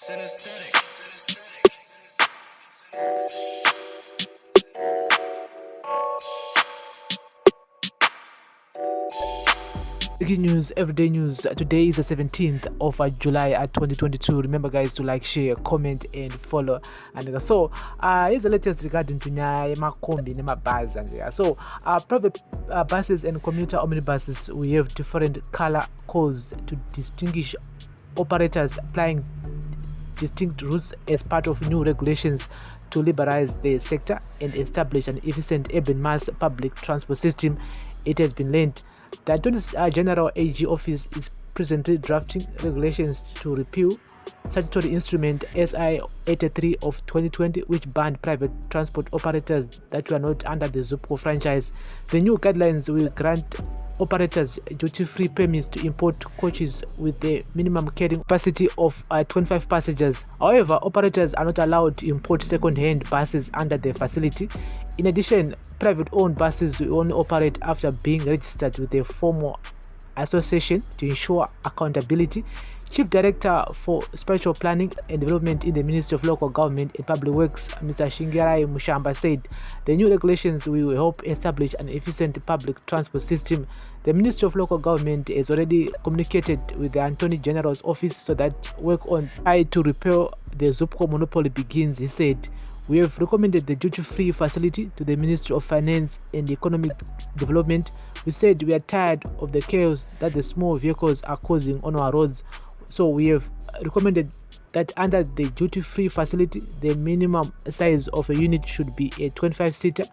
Breaking news, everyday news. Today is the 17th of July 2022. Remember, guys, to like, share, comment, and follow. And so, here's the latest regarding to Kombi, bus, and so private buses and commuter omnibuses. We have different color codes to distinguish operators applying distinct routes as part of new regulations to liberalize the sector and establish an efficient urban mass public transport system. It has been learned the Attorney General AG Office is presently drafting regulations to repeal statutory instrument SI 83 of 2020, which banned private transport operators that were not under the ZUPCO franchise. The new guidelines will grant operators duty-free permits to import coaches with a minimum carrying capacity of 25 passengers. However, operators are not allowed to import second-hand buses under the facility. In addition, private-owned buses will only operate after being registered with a formal association to ensure accountability. Chief Director for Spatial Planning and Development in the Ministry of Local Government and Public Works, Mr. Shingerai Mushamba, said the new regulations will help establish an efficient public transport system. The Ministry of Local Government has already communicated with the Attorney General's office so that work on trying to repeal the ZUPCO monopoly begins. He said, "We have recommended the duty-free facility to the Ministry of Finance and Economic Development. We said we are tired of the chaos that the small vehicles are causing on our roads. So we have recommended that under the duty-free facility, the minimum size of a unit should be a 25-seater.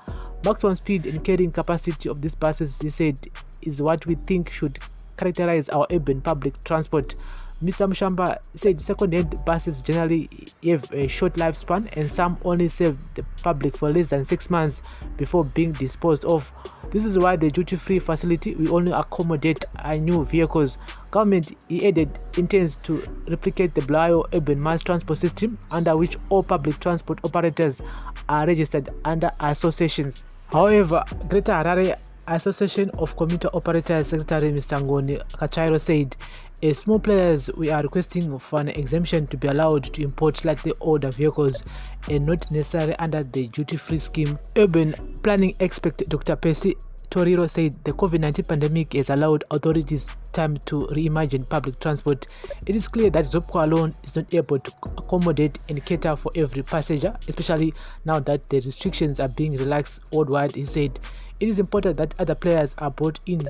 Maximum speed and carrying capacity of these buses," he said, "is what we think should characterize our urban public transport." Mr. Mushamba said second-hand buses generally have a short lifespan and some only serve the public for less than 6 months before being disposed of. This is why the duty-free facility will only accommodate new vehicles. Government, he added, intends to replicate the Blayo urban mass transport system under which all public transport operators are registered under associations. However, Greater Harare Association of Commuter Operators Secretary Mr. Ngoni Kachairo said, "As small players, we are requesting for an exemption to be allowed to import slightly older vehicles and not necessarily under the duty-free scheme." Urban planning expert Dr. Percy Toriro said the COVID-19 pandemic has allowed authorities time to reimagine public transport. It is clear that ZUPCO alone is not able to accommodate and cater for every passenger, especially now that the restrictions are being relaxed worldwide. He said, "It is important that other players are brought in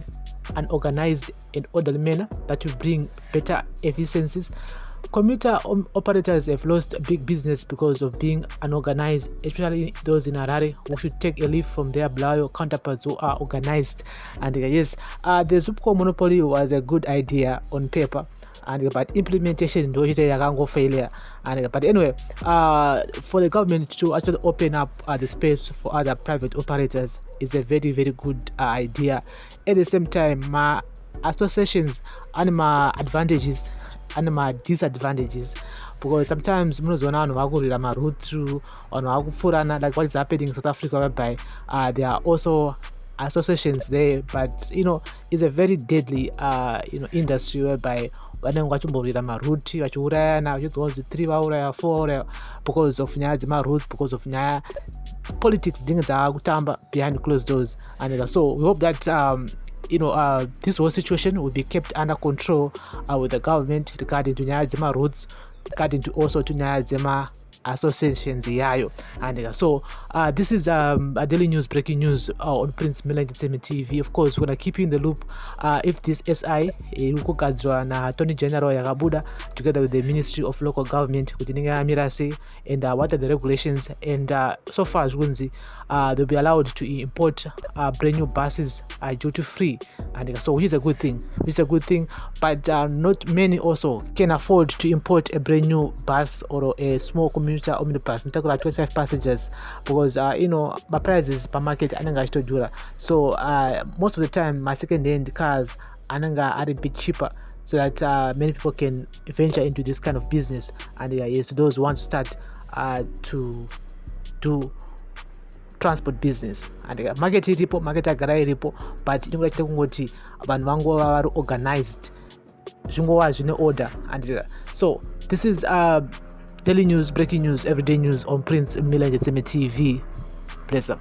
an organized and orderly manner that will bring better efficiencies. Commuter operators have lost big business because of being unorganized, especially those in Harare who should take a leaf from their Blayo counterparts who are organized." And yes, the ZUPCO monopoly was a good idea on paper, and but implementation do failure. And but anyway, for the government to actually open up the space for other private operators is a very, very good idea. At the same time, my associations and my advantages and my disadvantages, because sometimes munozona vanhu vakurira maroute vanhu vakupfurana, like what is happening in South Africa, whereby there are also associations there, but it's a very deadly industry whereby vanenge vachimborira maroute vachiurayana vachidzonzi 3 vauraya 4 vauraya because of nyaya dzemaroutes, because of nyaya politics dzinenge dzakutamba behind closed doors. And so we hope that this whole situation will be kept under control with the government regarding to nyaya dzemaroutes, regarding to also to nyaya dzema associations yayo. And so this is a daily news, breaking news on Prince Miller Entertainment TV. Of course, we're gonna keep you in the loop if this SI irikugadzwa na Attorney General yakabuda together with the Ministry of Local Government kuti ninge yamirase, and what are the regulations, and so far zvikunzi they'll be allowed to import brand new buses duty free, and so which is a good thing. But not many also can afford to import a brand new bus or a small commuter omnibus ntakura 25 passengers, because my prices per market ananga achitodura. So most of the time my second hand cars ananga are a bit cheaper, so that many people can venture into this kind of business. And yes, those who want to start to do transport business, and market iripo, market agara iripo, but inongachita kungoti vanhu vangova vari organized, zvingova zvine order. And so this is Daily news, breaking news, everyday news on Prince Mila TV. Bless up.